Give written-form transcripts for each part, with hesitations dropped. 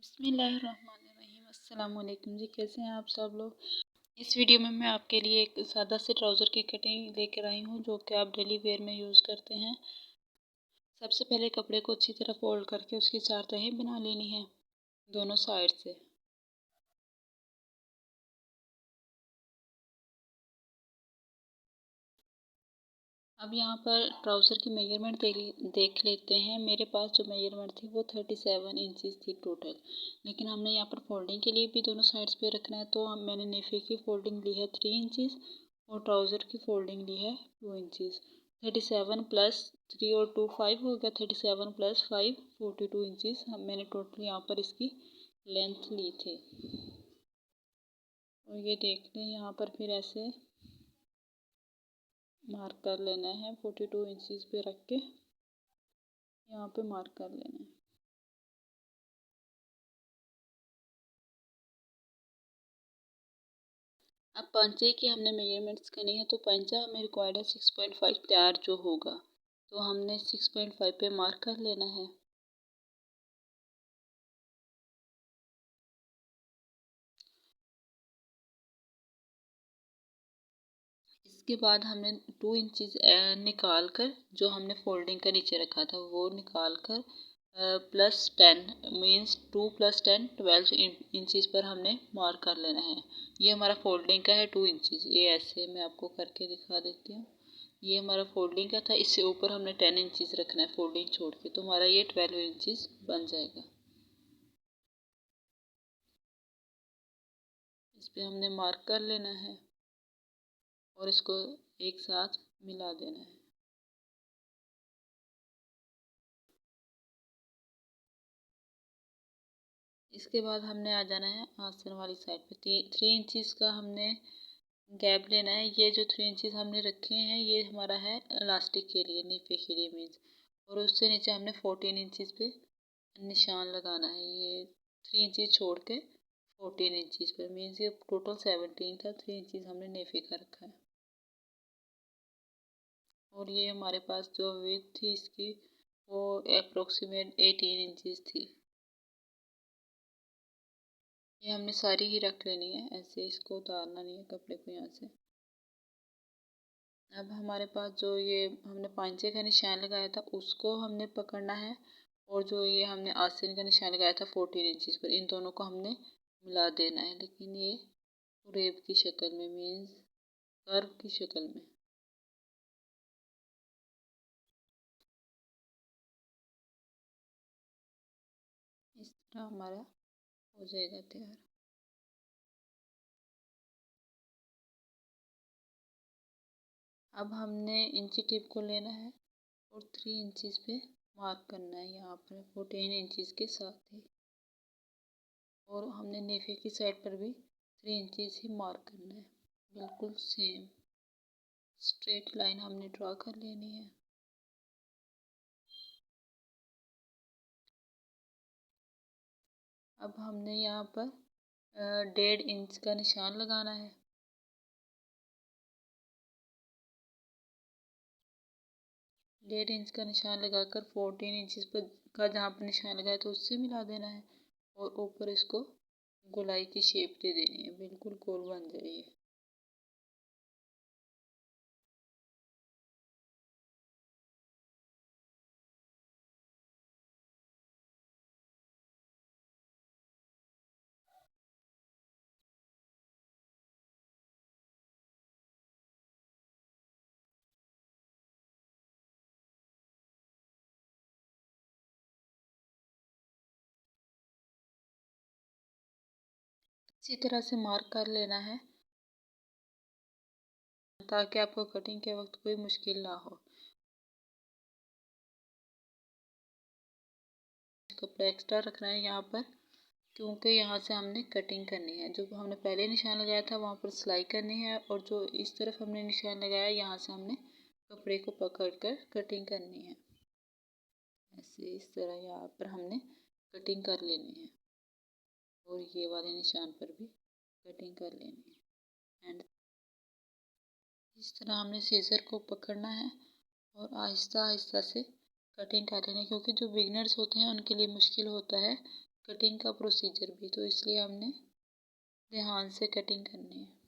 बिस्मिल्लाहिर्रहमानिर्रहीम। अस्सलाम वालेकुम जी, कैसे हैं आप सब लोग। इस वीडियो में मैं आपके लिए एक सादा से ट्राउज़र की कटिंग लेकर आई हूँ जो कि आप डेली वेयर में यूज़ करते हैं। सबसे पहले कपड़े को अच्छी तरह फोल्ड करके उसकी 4 तहें बना लेनी है दोनों साइड से। अब यहाँ पर ट्राउज़र की मेजरमेंट देख लेते हैं। मेरे पास जो मेजरमेंट थी वो 37 इंचज़ थी टोटल, लेकिन हमने यहाँ पर फोल्डिंग के लिए भी दोनों साइड्स पे रखना है, तो मैंने नेफे की फोल्डिंग ली है 3 इंचज़ और ट्राउज़र की फोल्डिंग ली है 2 इंचज़। 37 प्लस 3 और 2 5 हो गया, 37 प्लस 5 42 इंचज़ मैंने टोटल यहाँ पर इसकी लेंथ ली थी। और ये देख लें, यहाँ पर फिर ऐसे मार्क कर लेना है। 42 इंचज़ पे रख के यहाँ पे मार्क कर लेना है। अब पंचे की हमने मेजरमेंट्स करनी है, तो पंचा हमें रिक्वायर्ड है 6.5 तैयार जो होगा, तो हमने 6.5 पे मार्क कर लेना है। इसके बाद हमने 2 इंचज़ निकाल कर, जो हमने फोल्डिंग का नीचे रखा था वो निकाल कर +10 मीन्स 2 + 10 12 इंचज़ पर हमने मार्क कर लेना है। ये हमारा फोल्डिंग का है 2 इंचज़। ये ऐसे मैं आपको करके दिखा देती हूँ। ये हमारा फोल्डिंग का था, इससे ऊपर हमने 10 इंचज़ रखना है फोल्डिंग छोड़ के, तो हमारा ये 12 इंचज़ बन जाएगा। इस पर हमने मार्क कर लेना है और इसको एक साथ मिला देना है। इसके बाद हमने आ जाना है आस्तीन वाली साइड पे। 3 इंचज़ का हमने गैप लेना है। ये जो 3 इंचज़ हमने रखे हैं ये हमारा है इलास्टिक के लिए, नीफे के लिए मीन्स, और उससे नीचे हमने 14 इंचज़ पे निशान लगाना है। ये 3 इंचज़ छोड़ के 14 इंचज़ पे, मीन्स ये टोटल 17 था। 3 इंचज़ हमने नेफे का रखा है। और ये हमारे पास जो विड्थ थी इसकी वो अप्रोक्सीमेट 18 इंचज़ थी। ये हमने सारी ही रख लेनी है, ऐसे इसको उतारना नहीं है कपड़े को यहाँ से। अब हमारे पास जो ये हमने पांचे का निशान लगाया था उसको हमने पकड़ना है, और जो ये हमने आस्तीन का निशान लगाया था 14 इंचज़ पर, इन दोनों को हमने मिला देना है, लेकिन ये रेब की शक्ल में, मीन्स कर्व की शक्ल में। इस तरह हमारा हो जाएगा तैयार। अब हमने इंची टेप को लेना है और 3 इंचज़ पे मार्क करना है यहाँ पर 14 इंचज़ के साथ ही, और हमने नेफे की साइड पर भी 3 इंचज़ ही मार्क करना है। बिल्कुल सेम स्ट्रेट लाइन हमने ड्रॉ कर लेनी है। अब हमने यहाँ पर 1.5 इंच का निशान लगाना है। 1.5 इंच का निशान लगाकर 14 इंचज़ पर का जहाँ पर निशान लगाया तो उससे मिला देना है, और ऊपर इसको गोलाई की शेप दे देनी है, बिल्कुल गोल बन जाए। इसी तरह से मार्क कर लेना है ताकि आपको कटिंग के वक्त कोई मुश्किल ना हो। कपड़ा एक्स्ट्रा रखना है यहाँ पर, क्योंकि यहाँ से हमने कटिंग करनी है। जो हमने पहले निशान लगाया था वहाँ पर सिलाई करनी है, और जो इस तरफ हमने निशान लगाया यहाँ से हमने कपड़े को पकड़ कर कटिंग करनी है। ऐसे इस तरह यहाँ पर हमने कटिंग कर लेनी है, और ये वाले निशान पर भी कटिंग कर लेनी है। एंड इस तरह हमने सीजर को पकड़ना है और आहिस्ता आहिस्ता से कटिंग कर लेनी है, क्योंकि जो बिगनर्स होते हैं उनके लिए मुश्किल होता है कटिंग का प्रोसीजर भी, तो इसलिए हमने ध्यान से कटिंग करनी है।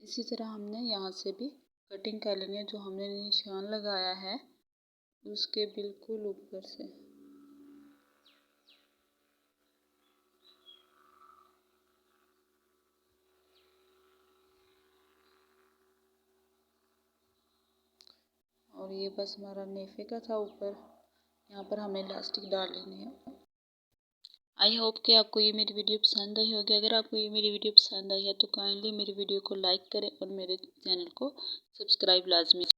इसी तरह हमने यहाँ से भी कटिंग कर लेनी है। जो हमने निशान लगाया है उसके बिल्कुल ऊपर से। और ये बस हमारा नेफे का था ऊपर, यहाँ पर हमें इलास्टिक डाल लेनी है। आई होप कि आपको ये मेरी वीडियो पसंद आई होगी। अगर आपको ये मेरी वीडियो पसंद आई है तो काइंडली मेरी वीडियो को लाइक करें और मेरे चैनल को सब्सक्राइब लाजमी